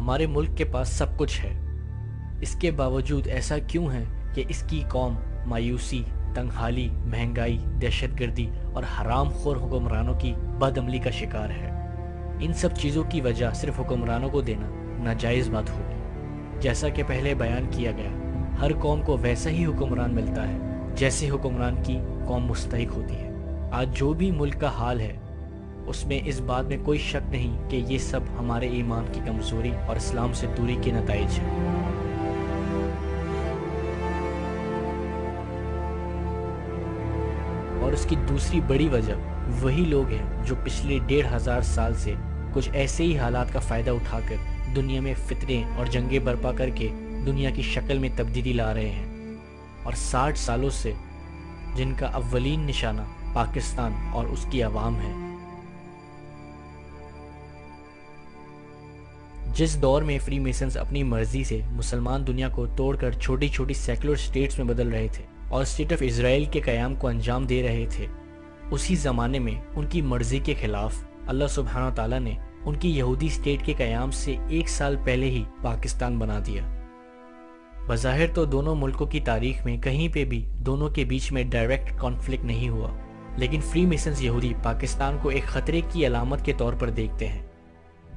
ہمارے ملک کے پاس سب کچھ ہے، اس کے باوجود ایسا کیوں ہے کہ اس کی قوم مایوسی، تنگحالی، مہنگائی، دہشت گردی اور حرام خور حکمرانوں کی بدعملی کا شکار ہے؟ ان سب چیزوں کی وجہ صرف حکمرانوں کو دینا ناجائز بات ہوگی۔ جیسا کہ پہلے بیان کیا گیا، ہر قوم کو ویسا ہی حکمران ملتا ہے جیسے حکمران کی قوم مستحق ہوتی ہے۔ آج جو بھی ملک کا حال ہے اس میں اس بات میں کوئی شک نہیں کہ یہ سب ہمارے ایمان کی کمزوری اور اسلام سے دوری کے نتائج ہیں۔ اور اس کی دوسری بڑی وجہ وہی لوگ ہیں جو پچھلے 1500 سال سے کچھ ایسے ہی حالات کا فائدہ اٹھا کر دنیا میں فتنے اور جنگیں برپا کر کے دنیا کی شکل میں تبدیلی لا رہے ہیں، اور 60 سالوں سے جن کا اولین نشانہ پاکستان اور اس کی عوام ہے۔ جس دور میں فری میسنز اپنی مرضی سے مسلمان دنیا کو توڑ کر چھوٹی چھوٹی سیکولر سٹیٹس میں بدل رہے تھے اور اسٹیٹ آف اسرائیل کے قیام کو انجام دے رہے تھے، اسی زمانے میں ان کی مرضی کے خلاف اللہ سبحانہ تعالیٰ نے ان کی یہودی اسٹیٹ کے قیام سے 1 سال پہلے ہی پاکستان بنا دیا۔ بظاہر تو دونوں ملکوں کی تاریخ میں کہیں پہ بھی دونوں کے بیچ میں ڈائریکٹ کانفلکٹ نہیں ہوا، لیکن فری میسنز یہودی پاکستان کو ایک خطرے کی علامت کے طور پر دیکھتے ہیں،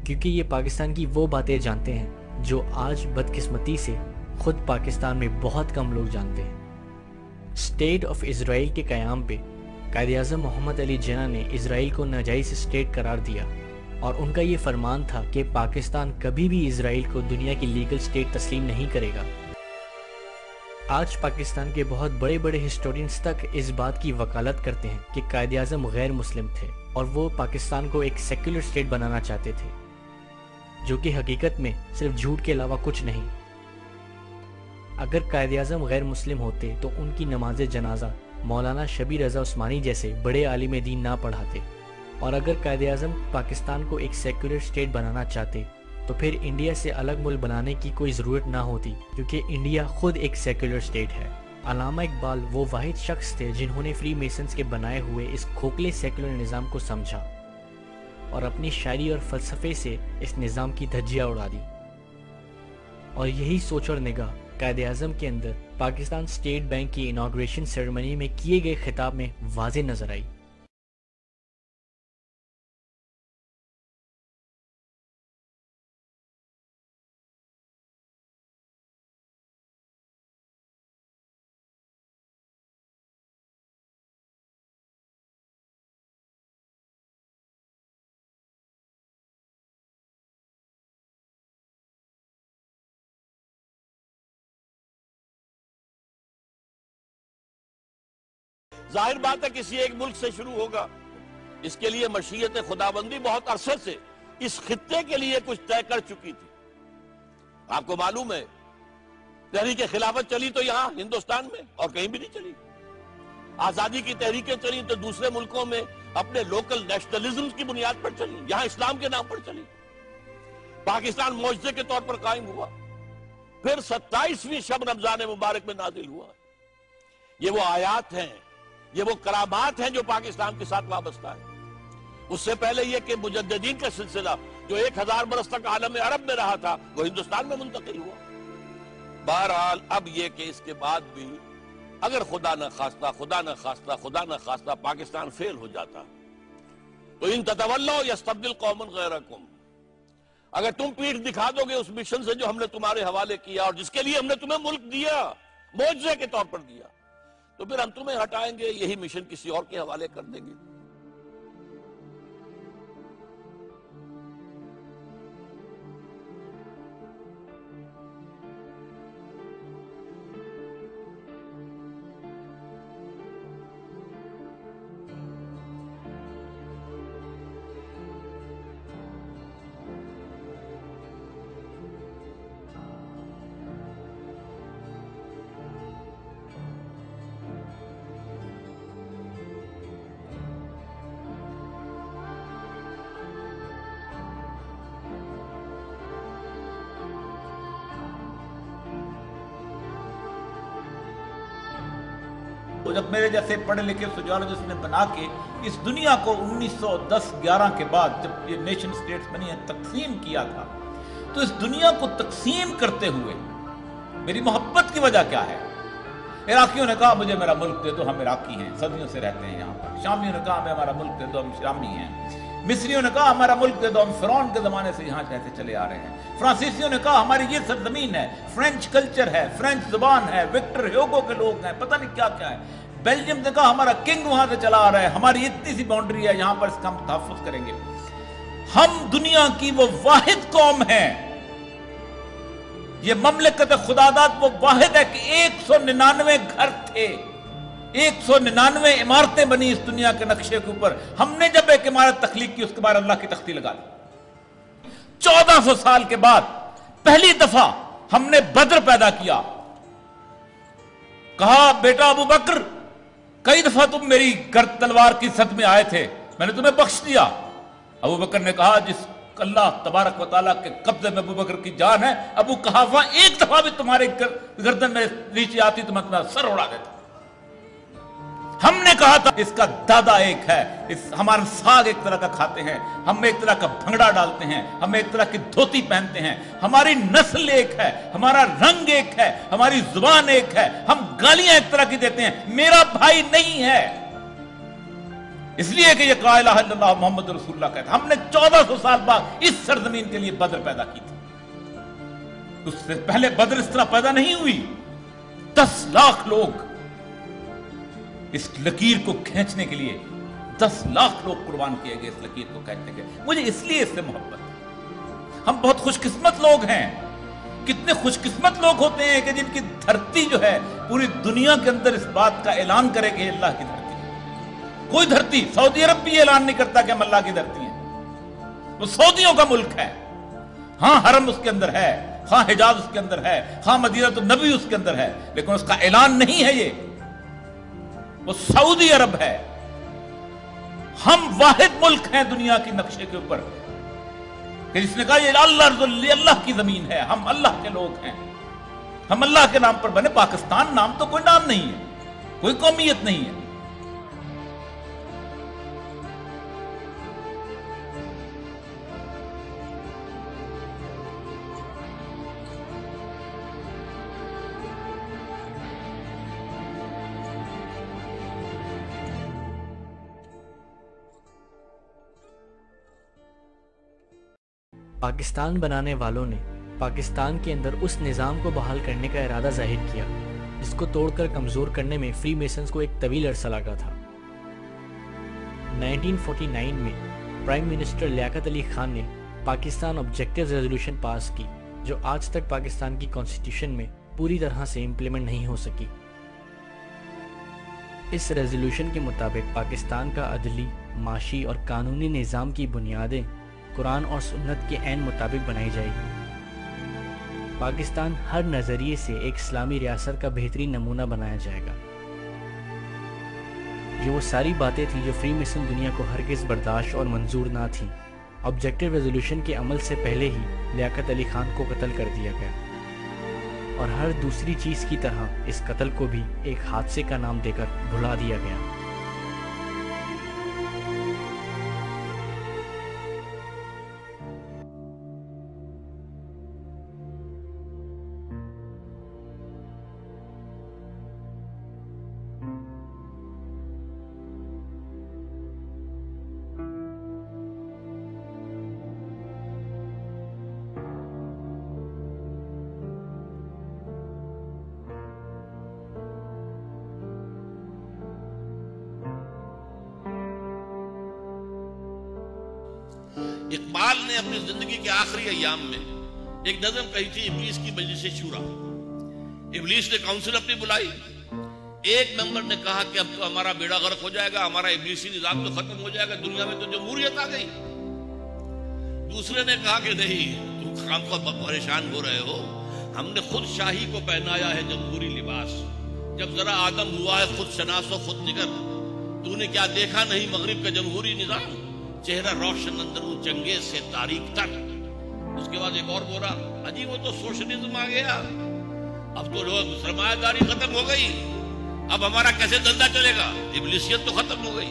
کیونکہ یہ پاکستان کی وہ باتیں جانتے ہیں جو آج بدقسمتی سے خود پاکستان میں بہت کم لوگ جانتے ہیں۔ اسٹیٹ آف اسرائیل کے قیام پہ قائد اعظم محمد علی جناح نے اسرائیل کو ناجائز اسٹیٹ قرار دیا، اور ان کا یہ فرمان تھا کہ پاکستان کبھی بھی اسرائیل کو دنیا کی لیگل اسٹیٹ تسلیم نہیں کرے گا۔ آج پاکستان کے بہت بڑے بڑے ہسٹورینز تک اس بات کی وکالت کرتے ہیں کہ قائد اعظم غیر مسلم تھے اور وہ پاکستان کو ایک سیکولر اسٹیٹ بنانا چاہتے تھے، جو کہ حقیقت میں صرف جھوٹ کے علاوہ کچھ نہیں۔ اگر قائد اعظم غیر مسلم ہوتے تو ان کی نماز جنازہ مولانا شبیر رضا عثمانی جیسے بڑے عالم دین نہ پڑھاتے، اور اگر قائد اعظم پاکستان کو ایک سیکولر اسٹیٹ بنانا چاہتے تو پھر انڈیا سے الگ ملک بنانے کی کوئی ضرورت نہ ہوتی، کیونکہ انڈیا خود ایک سیکولر اسٹیٹ ہے۔ علامہ اقبال وہ واحد شخص تھے جنہوں نے فری میسنز کے بنائے ہوئے اس کھوکھلے سیکولر نظام کو سمجھا اور اپنی شاعری اور فلسفے سے اس نظام کی دھجیاں اڑا دی، اور یہی سوچ اور نگاہ قائد اعظم کے اندر پاکستان اسٹیٹ بینک کی اناگریشن سیریمنی میں کیے گئے خطاب میں واضح نظر آئی۔ ظاہر بات ہے کسی ایک ملک سے شروع ہوگا، اس کے لیے مشیت خداوندی بہت عرصے سے اس خطے کے لیے کچھ طے کر چکی تھی۔ آپ کو معلوم ہے تحریک خلافت چلی تو یہاں ہندوستان میں اور کہیں بھی نہیں چلی، آزادی کی تحریکیں چلی تو دوسرے ملکوں میں اپنے لوکل نیشنلزم کی بنیاد پر چلی، یہاں اسلام کے نام پر چلی۔ پاکستان معجزے کے طور پر قائم ہوا، پھر 27ویں شب رمضان مبارک میں نازل ہوا۔ یہ وہ آیات ہیں، یہ وہ کرامات ہیں جو پاکستان کے ساتھ وابستہ ہیں۔ اس سے پہلے یہ کہ مجددین کا سلسلہ جو 1000 برس تک عالم عرب میں رہا تھا وہ ہندوستان میں منتقل ہوا۔ بہرحال اب یہ کہ اس کے بعد بھی اگر خدا نہ خواستہ پاکستان فیل ہو جاتا تو ان تتولوا یستبدل قوما غیرکم، اگر تم پیٹھ دکھا دو گے اس مشن سے جو ہم نے تمہارے حوالے کیا اور جس کے لیے ہم نے تمہیں ملک دیا، معجزے کے طور پر دیا، تو پھر ہم تمہیں ہٹائیں گے، یہی مشن کسی اور کے حوالے کر دیں گے۔ تو جب میرے جیسے پڑھے لکھے سوشیولوجسٹ نے بنا کے اس دنیا کو 1910-11 کے بعد جب یہ نیشن سٹیٹس بنی ہیں تقسیم کیا تھا، تو اس دنیا کو تقسیم کرتے ہوئے میری محبت کی وجہ کیا ہے؟ عراقیوں نے کہا مجھے میرا ملک دے دو، ہم عراقی ہیں، صدیوں سے رہتے ہیں یہاں پر۔ شامیوں نے کہا ہمیں ہمارا ملک دے دو، ہم شامی ہیں۔ مصریوں نے کہا ہمارا ملک دے دو، ہم فرعون کے زمانے سے یہاں رہتے چلے آ رہے ہیں۔ فرانسیسیوں نے کہا ہماری یہ سرزمین ہے، فرینچ کلچر ہے، فرینچ زبان ہے، وکٹر ہیوگو کے لوگ ہیں، پتہ نہیں کیا کیا ہے۔ بیلجیم نے کہا ہمارا کنگ وہاں سے چلا آ رہا ہے، ہماری اتنی سی باؤنڈری ہے، یہاں پر اس کا ہم تحفظ کریں گے۔ ہم دنیا کی وہ واحد قوم ہیں، یہ مملکت خداداد وہ واحد ہے کہ 199 گھر تھے، 199 عمارتیں بنی اس دنیا کے نقشے کے اوپر۔ ہم نے جب ایک عمارت تخلیق کی، اس کے بعد اللہ کی تختی لگا دی۔ 1400 سال کے بعد پہلی دفعہ ہم نے بدر پیدا کیا۔ کہا بیٹا ابو بکر، کئی دفعہ تم میری تلوار کی سد میں آئے تھے، میں نے تمہیں بخش دیا۔ ابو بکر نے کہا جس اللہ تبارک و تعالیٰ کے قبضے میں ابو بکر کی جان ہے، ابو قحافہ ایک دفعہ بھی تمہارے گردن میں نیچے آتی تو میں تمہارا سر اڑا دیتا۔ ہم نے کہا تھا اس کا دادا ایک ہے، ہمارا ساگ ایک طرح کا کھاتے ہیں، ہم ایک طرح کا بھنگڑا ڈالتے ہیں، ہم ایک طرح کی دھوتی پہنتے ہیں، ہماری نسل ایک ہے، ہمارا رنگ ایک ہے، ہماری زبان ایک ہے، ہم گالیاں ایک طرح کی دیتے ہیں، میرا بھائی نہیں ہے۔ اس لیے کہ یہ لا الہ الا اللہ محمد رسول اللہ کہتا ہے۔ ہم نے 1400 سال بعد اس سرزمین کے لیے بدر پیدا کی تھی۔ اس سے پہلے بدر اس طرح پیدا نہیں ہوئی۔ 10 لاکھ لوگ اس لکیر کو کھینچنے کے لیے، 10 لاکھ لوگ قربان کیے گئے اس لکیر کو کھینچنے کے لیے۔ مجھے اس لیے اس سے محبت ہے۔ ہم بہت خوش قسمت لوگ ہیں۔ کتنے خوش قسمت لوگ ہوتے ہیں کہ جن کی دھرتی جو ہے پوری دنیا کے اندر اس بات کا اعلان کرے کہ اللہ کی دھرتی ہے۔ کوئی دھرتی، سعودی عرب بھی اعلان نہیں کرتا کہ ہم اللہ کی دھرتی ہیں، وہ سعودیوں کا ملک ہے۔ ہاں حرم اس کے اندر ہے، ہاں حجاز اس کے اندر ہے، ہاں مدینہ النبی اس کے اندر ہے، لیکن اس کا اعلان نہیں ہے یہ، وہ سعودی عرب ہے۔ ہم واحد ملک ہیں دنیا کی نقشے کے اوپر کہ جس نے کہا یہ اللہ کی زمین ہے، ہم اللہ کے لوگ ہیں، ہم اللہ کے نام پر بنے۔ پاکستان نام تو کوئی نام نہیں ہے، کوئی قومیت نہیں ہے۔ پاکستان بنانے والوں نے پاکستان کے اندر اس نظام کو بحال کرنے کا ارادہ ظاہر کیا جس کو توڑ کر کمزور کرنے میں فری میسنز کو ایک طویل عرصہ لگا تھا۔ 1949 میں پرائم منسٹر لیاقت علی خان نے پاکستان آبجیکٹیو ریزولوشن پاس کی جو آج تک پاکستان کی کانسٹیٹیوشن میں پوری طرح سے امپلیمنٹ نہیں ہو سکی۔ اس ریزولوشن کے مطابق پاکستان کا عدلی، معاشی اور قانونی نظام کی بنیادیں قرآن اور سنت کے عین مطابق بنائی جائے گی۔ پاکستان ہر نظریے سے ایک اسلامی ریاست کا بہترین نمونہ بنایا جائے گا۔ یہ وہ ساری باتیں تھیں جو فری میسن دنیا کو ہرگز برداشت اور منظور نہ تھیں۔ آبجیکٹیو ریزولوشن کے عمل سے پہلے ہی لیاقت علی خان کو قتل کر دیا گیا، اور ہر دوسری چیز کی طرح اس قتل کو بھی ایک حادثے کا نام دے کر بھلا دیا گیا۔ اقبال نے اپنی زندگی کے آخری ایام میں ایک نظم کہی تھی، ابلیس کی مجلس شورا۔ ابلیس نے کاؤنسل اپنی بلائی، ایک ممبر نے کہا کہ اب تو ہمارا بیڑا غرق ہو جائے گا، ہمارا ابلیسی نظام تو ختم ہو جائے گا، دنیا میں تو جمہوریت آ گئی۔ دوسرے نے کہا کہ نہیں، تم خام خواہ پریشان ہو رہے ہو، ہم نے خود شاہی کو پہنایا ہے جمہوری لباس۔ جب ذرا آدم ہوا ہے خود شناس و خود نگر، تو نے کیا دیکھا نہیں مغرب کا جمہوری نظام، چہرہ روشن اندرون چنگیز سے تاریک تر۔ اس کے بعد ایک اور بولا، اجی وہ تو سوشلزم آ گیا، اب تو لوگ سرمایہ داری ختم ہو گئی، اب ہمارا کیسے دھندا چلے گا، ابلیسیت تو ختم ہو گئی۔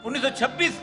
1926